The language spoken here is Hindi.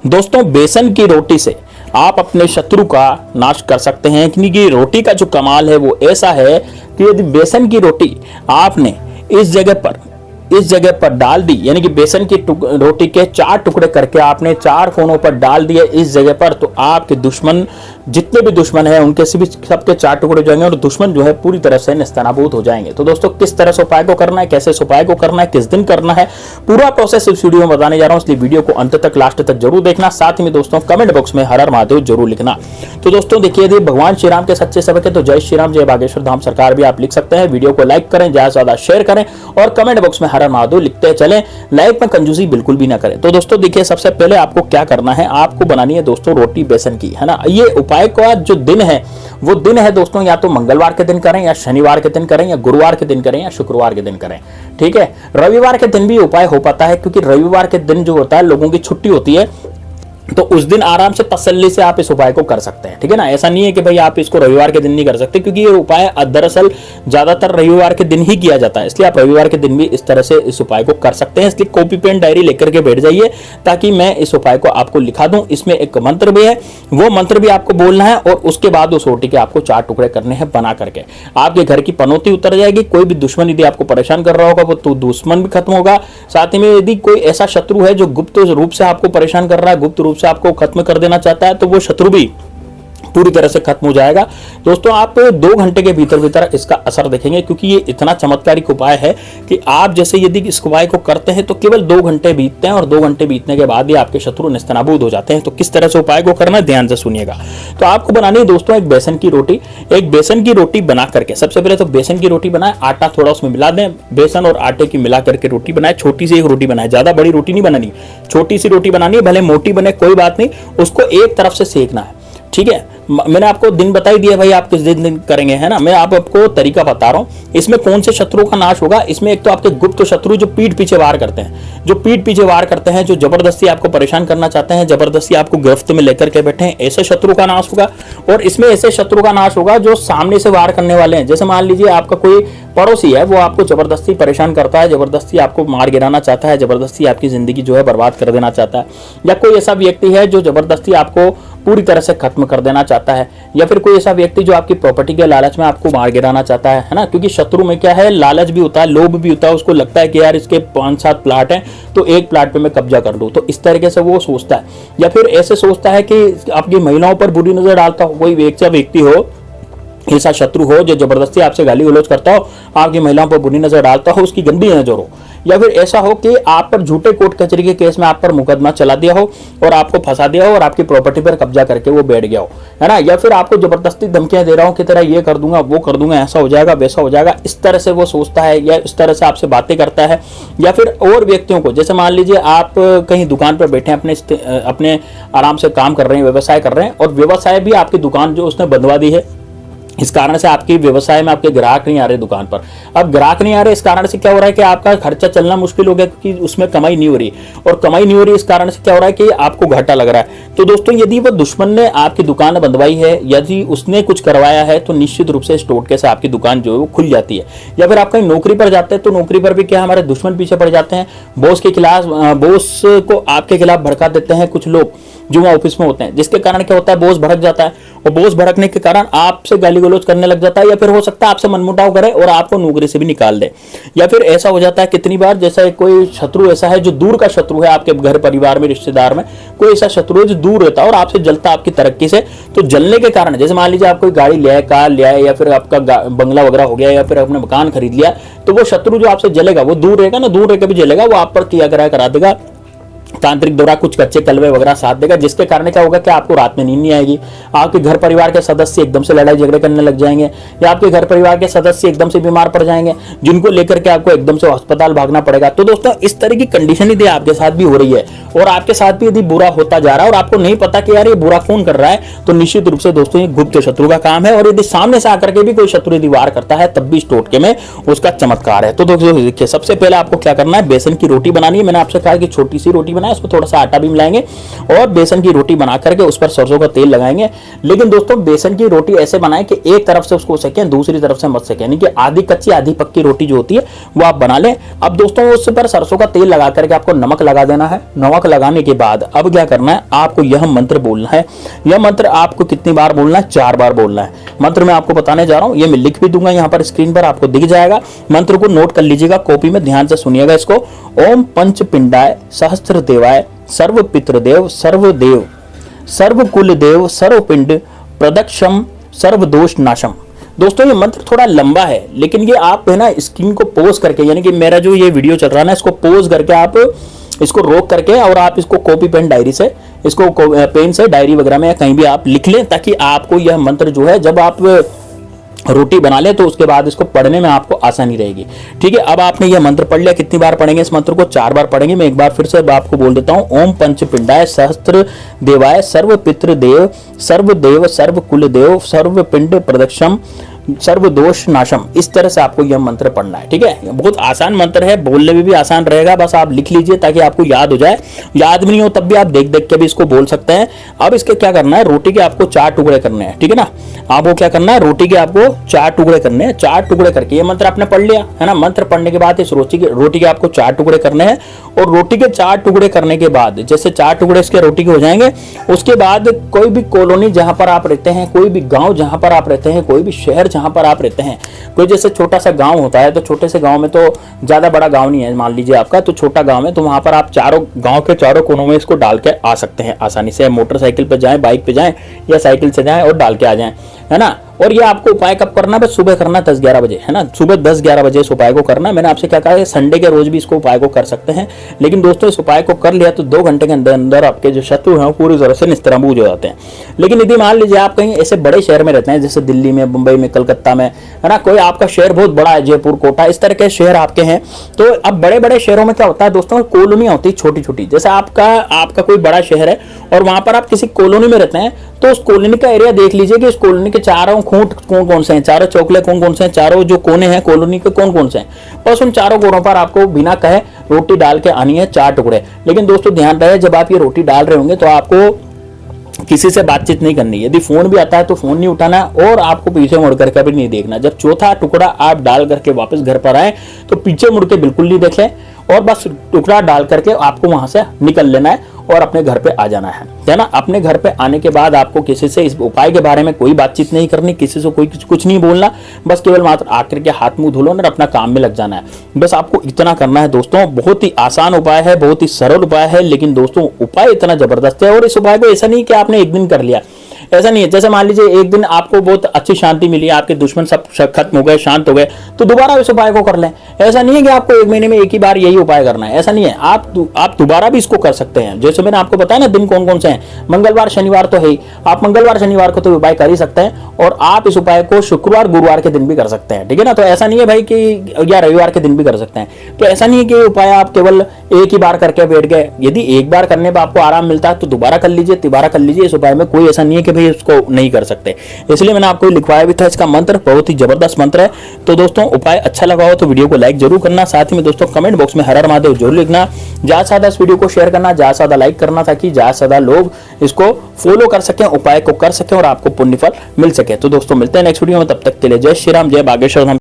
दोस्तों बेसन की रोटी से आप अपने शत्रु का नाश कर सकते हैं, क्योंकि रोटी का जो कमाल है वो ऐसा है कि यदि बेसन की रोटी आपने इस जगह पर डाल दी, यानी कि बेसन की रोटी के 4 टुकड़े करके आपने 4 कोनों पर डाल दिए इस जगह पर, तो आपके दुश्मन जितने भी दुश्मन हैं उनके सबके 4 टुकड़े जाएंगे और दुश्मन जो है पूरी तरह से नेस्तनाबूद हो जाएंगे। तो दोस्तों किस तरह से उपाय को करना है, कैसे इस उपाय को करना है, किस दिन करना है, पूरा प्रोसेस इस वीडियो में बताने जा रहा हूं, इसलिए वीडियो को अंत तक लास्ट तक जरूर देखना। साथ ही में दोस्तों कमेंट बॉक्स में हर हर महादेव जरूर लिखना। तो दोस्तों देखिए, यदि भगवान श्री राम के सच्चे सेवक है तो जय श्री राम, जय बागेश्वर धाम सरकार भी आप लिख सकते हैं। वीडियो को लाइक करें, ज्यादा से ज्यादा शेयर करें और कमेंट बॉक्स में हर हर महादेव लिखते चलें। लाइक में कंजूसी बिल्कुल भी ना करें। तो दोस्तों देखिए, सबसे पहले आपको क्या करना है, आपको बनानी है दोस्तों रोटी बेसन की, है ना। ये उपाय का जो दिन है वो दिन है दोस्तों, या तो मंगलवार के दिन करें या शनिवार के दिन करें या गुरुवार के दिन करें या शुक्रवार के दिन करें, ठीक है। रविवार के दिन भी उपाय हो पाता है, क्योंकि रविवार के दिन जो होता है लोगों की छुट्टी होती है, तो उस दिन आराम से तसल्ली से आप इस उपाय को कर सकते हैं, ठीक है ना। ऐसा नहीं है कि भाई आप इसको रविवार के दिन नहीं कर सकते, क्योंकि ये उपाय दरअसल ज्यादातर रविवार के दिन ही किया जाता है, इसलिए आप रविवार के दिन भी इस तरह से इस उपाय को कर सकते हैं। इसलिए कॉपी पेन डायरी लेकर के बैठ जाइए ताकि मैं इस उपाय को आपको लिखा दूं। इसमें एक मंत्र भी है, वो मंत्र भी आपको बोलना है और उसके बाद उस रोटी के आपको 4 टुकड़े करने हैं बना करके। आपके घर की पनौती उतर जाएगी, कोई भी दुश्मन यदि आपको परेशान कर रहा होगा वो तो दुश्मन भी खत्म होगा। साथ ही में यदि कोई ऐसा शत्रु है जो गुप्त रूप से आपको परेशान कर रहा है, गुप्त रूप से आपको खत्म कर देना चाहता है, तो वो शत्रु भी पूरी तरह से खत्म हो जाएगा। दोस्तों आप 2 घंटे के भीतर इसका असर देखेंगे, क्योंकि ये इतना चमत्कारिक उपाय है कि आप जैसे यदि इस उपाय को करते हैं तो केवल 2 घंटे बीतते हैं और 2 घंटे बीतने के बाद ही आपके शत्रु नेस्तनाबूद हो जाते हैं। तो किस तरह से उपाय को करना है ध्यान से सुनिएगा। तो आपको बनानी है दोस्तों एक बेसन की रोटी। एक बेसन की रोटी बना करके सबसे पहले तो बेसन की रोटी बनाए, आटा थोड़ा उसमें मिला दें, बेसन और आटे की मिला करके रोटी बनाए। छोटी सी एक रोटी बनाए, ज्यादा बड़ी रोटी नहीं बनानी, छोटी सी रोटी बनानी है, भले मोटी बने कोई बात नहीं, उसको एक तरफ से सेकना है, ठीक है। मैंने आपको दिन बता ही दिया भाई आप किस दिन करेंगे, है ना। मैं आपको तरीका बता रहा हूं। इसमें कौन से शत्रु का नाश होगा, इसमें एक तो आपके गुप्त शत्रु जो पीठ पीछे वार करते हैं, जो जबरदस्ती आपको परेशान करना चाहते हैं, जबरदस्ती आपको गिरफ्त में लेकर के बैठे हैं, ऐसे शत्रु का नाश होगा। और इसमें ऐसे शत्रु का नाश होगा जो सामने से वार करने वाले हैं। जैसे मान लीजिए आपका कोई पड़ोसी है, वो आपको जबरदस्ती परेशान करता है, जबरदस्ती आपको मार गिराना चाहता है, जबरदस्ती आपकी जिंदगी जो है बर्बाद कर देना चाहता है, या कोई ऐसा व्यक्ति है जो जबरदस्ती आपको पूरी तरह से खत्म कर देना चाहता है, या फिर कोई ऐसा व्यक्ति जो आपकी प्रॉपर्टी के लालच में आपको मार गिराना चाहता है ना। क्योंकि शत्रु में क्या है, लालच भी होता है, लोभ भी होता है। उसको लगता है कि यार इसके 5-7 प्लाट हैं तो एक प्लाट पे मैं कब्जा कर लूं, तो इस तरीके से वो सोचता है। या फिर ऐसे सोचता है कि आपकी महिलाओं पर बुरी नजर डालता हो, कोई व्यक्ति हो, ऐसा शत्रु हो जो जबरदस्ती आपसे गाली गलौज करता हो, आपकी महिलाओं पर बुरी नजर डालता हो, उसकी गंदी नजर हो। या फिर ऐसा हो कि आप पर झूठे कोर्ट कचहरी के केस में आप पर मुकदमा चला दिया हो और आपको फंसा दिया हो और आपकी प्रॉपर्टी पर कब्जा करके वो बैठ गया हो, है ना। या फिर आपको जबरदस्ती धमकियां दे रहा हो कि तेरा ये कर दूंगा, वो कर दूंगा, ऐसा हो जाएगा, वैसा हो जाएगा, इस तरह से वो सोचता है या इस तरह से आपसे बातें करता है। या फिर और व्यक्तियों को, जैसे मान लीजिए आप कहीं दुकान पर बैठे हैं, अपने आराम से काम कर रहे हैं, व्यवसाय कर रहे हैं, और व्यवसाय भी आपकी दुकान जो उसने बंधवा दी है, इस कारण से आपकी व्यवसाय में आपके ग्राहक नहीं आ रहे दुकान पर। अब ग्राहक नहीं आ रहे, इस कारण से क्या हो रहा है कि आपका खर्चा चलना मुश्किल हो गया, क्योंकि उसमें कमाई नहीं हो रही, और कमाई नहीं हो रही इस कारण से क्या हो रहा है कि आपको घाटा लग रहा है। तो दोस्तों यदि वो दुश्मन ने आपकी दुकान बंधवाई है, यदि उसने कुछ करवाया है, तो निश्चित रूप से इस टोटके से आपकी दुकान जो है वो खुल जाती है। या फिर आप कहीं नौकरी पर जाते हैं तो नौकरी पर भी क्या हमारे दुश्मन पीछे पड़ जाते हैं, बॉस के खिलाफ, बॉस को आपके खिलाफ भड़का देते हैं कुछ लोग जो वहां ऑफिस में होते हैं, जिसके कारण क्या होता है, बॉस भड़क जाता है, और बॉस भड़कने के कारण आपसे गाली गलौज करने लग जाता है, या फिर हो सकता है आपसे मनमुटाव करे और आपको नौकरी से भी निकाल दे। या फिर ऐसा हो जाता है कितनी बार, जैसा कोई शत्रु ऐसा है जो दूर का शत्रु है, आपके घर परिवार में, रिश्तेदार में कोई ऐसा शत्रु है जो दूर रहता है और आपसे जलता आपकी तरक्की से। तो जलने के कारण, जैसे मान लीजिए आप कोई गाड़ी लिया, कार लिया, या फिर आपका बंगला वगैरह हो गया, या फिर आपने मकान खरीद लिया, तो वो शत्रु जो आपसे जलेगा वो दूर रहेगा ना, दूर रहकर भी जलेगा, वो आप पर किया करा देगा, तांत्रिक दौरा, कुछ कच्चे कलवे वगैरह साथ देगा, जिसके कारण क्या होगा कि आपको रात में नींद नहीं आएगी, आपके घर परिवार के सदस्य एकदम से लड़ाई झगड़े करने लग जाएंगे, या आपके घर परिवार के सदस्य एकदम से बीमार पड़ जाएंगे, जिनको लेकर के आपको एकदम से अस्पताल भागना पड़ेगा। तो दोस्तों इस तरह की कंडीशन यदि आपके साथ भी हो रही है और आपके साथ भी यदि बुरा होता जा रहा है और आपको नहीं पता कि यार ये बुरा कौन कर रहा है, तो निश्चित रूप से दोस्तों ये गुप्त शत्रु का काम है। और यदि सामने से आकर के भी कोई शत्रु यदि वार करता है, तब भी इस टोटके में उसका चमत्कार है। तो दोस्तों देखिए, सबसे पहले आपको क्या करना है, बेसन की रोटी बनानी है। मैंने आपसे कहा कि छोटी सी रोटी बनाया उसमें थोड़ा सा आटा भी मिलाएंगे और बेसन की रोटी बना करके उस पर सरसों का तेल लगाएंगे। लेकिन दोस्तों बेसन की रोटी ऐसे बनाएं कि एक तरफ से उसको सेकें, दूसरी तरफ से मत सेकें, यानी कि आधी कच्ची आधी पक्की रोटी जो होती है वो आप बना लें। अब दोस्तों उस पर सरसों का तेल लगा करके आपको नमक लगा देना है। नमक लगाने के बाद अब क्या करना है, आपको यह मंत्र बोलना है। यह मंत्र आपको कितनी बार बोलना है, 4 बार बोलना है। मंत्र मैं आपको बताने जा रहा हूं, ये मैं लिख भी दूंगा यहाँ पर स्क्रीन पर आपको दिख जाएगा। मंत्र को नोट कर लीजिएगा, कॉपी में ध्यान से सुनिएगा इसको। ओम पंच पिंडाय सहस्त्र देवाय सर्व पितृदेव सर्वदेव सर्वकुल देव सर्वपिंड प्रदक्षम सर्वदोष नाशम। दोस्तों ये मंत्र थोड़ा लंबा है, लेकिन ये आप है ना स्क्रीन को पोज करके, यानी कि मेरा जो ये वीडियो चल रहा है ना, इसको पोज करके आप इसको रोक करके और आप इसको कॉपी पेन डायरी से, इसको पेन से डायरी वगैरह में या कहीं भी आप लिख लें, ताकि आपको यह मंत्र जो है जब आप रोटी बना ले तो उसके बाद इसको पढ़ने में आपको आसानी रहेगी। ठीक है, अब आपने यह मंत्र पढ़ लिया। कितनी बार पढ़ेंगे इस मंत्र को, 4 बार पढ़ेंगे। मैं एक बार फिर से आपको बोल देता हूं। ओम पंच पिंडाय सहस्त्र देवाय सर्व पितृदेव सर्वदेव सर्वकुल देव सर्वपिंड प्रदक्षम सर्वदोष नाशम। इस तरह से आपको यह मंत्र पढ़ना है। ठीक है, बहुत आसान मंत्र है, बोलने में भी आसान रहेगा, बस आप लिख लीजिए ताकि आपको याद हो जाए। याद भी नहीं हो तब भी आप देख देख के भी इसको बोल सकते हैं। अब इसके क्या करना है, रोटी के आपको 4 टुकड़े करने हैं। ठीक है ना, आपको क्या करना है, रोटी के आपको 4 टुकड़े करने हैं। 4 टुकड़े करके ये मंत्र आपने पढ़ लिया है ना। मंत्र पढ़ने के बाद इस रोटी के आपको 4 टुकड़े करने हैं। और रोटी के 4 टुकड़े करने के बाद, जैसे 4 टुकड़े इसके रोटी के हो जाएंगे, उसके बाद कोई भी कॉलोनी जहां पर आप रहते हैं, कोई भी गांव जहां पर आप रहते हैं, कोई भी शहर जहां पर आप रहते हैं, कोई जैसे छोटा सा गांव होता है, तो छोटे से गांव में तो ज्यादा बड़ा गांव नहीं है, मान लीजिए आपका तो छोटा गांव है, तो वहां पर आप चारों गांव के चारों कोनों में इसको डाल के आ सकते हैं आसानी से। मोटरसाइकिल पे जाएं, बाइक पे जाएं या साइकिल से जाएं और डाल के आ जाएं, है ना। और ये आपको उपाय कब करना है, बस सुबह करना 10-11 बजे, है ना। सुबह 10-11 बजे इस उपाय को करना है। मैंने आपसे क्या कहा है, संडे के रोज भी इसको उपाय को कर सकते हैं। लेकिन दोस्तों इस उपाय को कर लिया तो 2 घंटे के अंदर अंदर आपके जो शत्रु हैं वो पूरी तरह से निस्तेनाबूद हो जाते हैं। लेकिन यदि मान लीजिए आप कहीं ऐसे बड़े शहर में रहते हैं, जैसे दिल्ली में, मुंबई में, कलकत्ता में, है ना, कोई आपका शहर बहुत बड़ा है, जयपुर, कोटा, इस तरह के शहर आपके हैं, तो अब बड़े बड़े शहरों में क्या होता है दोस्तों, कॉलोनियां होती है छोटी छोटी। जैसे आपका कोई बड़ा शहर है और वहां पर आप किसी कॉलोनी में रहते हैं, तो उस कॉलोनी का एरिया देख लीजिए कि उस कॉलोनी के चारों खूंट कौन कौन से हैं, चारों चौकले कौन कौन से हैं, चारों जो कोने हैं कॉलोनी के कौन कौन से हैं। बस उन चारों कोनों पर आपको बिना कहे रोटी डाल के आनी है, 4 टुकड़े। लेकिन दोस्तों ध्यान रहे, जब आप ये रोटी डाल रहे होंगे तो आपको किसी से बातचीत नहीं करनी। यदि फोन भी आता है तो फोन नहीं उठाना और आपको पीछे मुड़ करके भी नहीं देखना। जब चौथा टुकड़ा आप डाल करके वापस घर पर आए तो पीछे मुड़ के बिल्कुल नहीं देखें और बस टुकड़ा डाल करके आपको वहां से निकल लेना है और अपने घर पे आ जाना है ना। अपने घर पे आने के बाद आपको किसी से इस उपाय के बारे में कोई बातचीत नहीं करनी, किसी से कोई कुछ नहीं बोलना, बस केवल मात्र आकर के हाथ मुंह धो लो और अपना काम में लग जाना है। बस आपको इतना करना है दोस्तों। बहुत ही आसान उपाय है, बहुत ही सरल उपाय है, लेकिन दोस्तों उपाय इतना जबरदस्त है। और इस उपाय को ऐसा नहीं कि आपने एक दिन कर लिया, ऐसा नहीं है। जैसे मान लीजिए एक दिन आपको बहुत अच्छी शांति मिली, आपके दुश्मन सब खत्म हो गए, शांत हो गए, तो दोबारा इस उपाय को कर लें। ऐसा नहीं है कि आपको 1 महीने में एक ही बार यही उपाय करना है, ऐसा नहीं है। आप दोबारा भी इसको कर सकते हैं। जैसे मैंने आपको बताया ना दिन कौन कौन से हैं, मंगलवार शनिवार तो है ही, आप मंगलवार शनिवार को तो उपाय कर ही सकते हैं और आप इस उपाय को शुक्रवार गुरुवार के दिन भी कर सकते हैं। ठीक है ना, तो ऐसा नहीं है भाई कि या रविवार के दिन भी कर सकते हैं। तो ऐसा नहीं है कि उपाय आप केवल एक ही बार करके बैठ गए। यदि एक बार करने पर आपको आराम मिलता है तो दोबारा कर लीजिए, तिबारा कर लीजिए। इस उपाय में कोई ऐसा नहीं है कि भाई उसको नहीं कर सकते, इसलिए मैंने आपको लिखवाया भी था। इसका मंत्र बहुत ही जबरदस्त मंत्र है। तो दोस्तों उपाय अच्छा लगा हो तो वीडियो को लाइक जरूर करना, साथ ही में दोस्तों कमेंट बॉक्स में हर हर महादेव जरूर लिखना, ज्यादा से ज्यादा इस वीडियो को शेयर करना, ज्यादा से ज्यादा लाइक करना, ताकि ज्यादा से ज्यादा लोग इसको फॉलो कर सकें, उपाय को कर सकें और आपको पुण्य फल मिल सके। तो दोस्तों मिलते हैं नेक्स्ट वीडियो में, तब तक के लिए जय श्री राम, जय बागेश्वर धाम।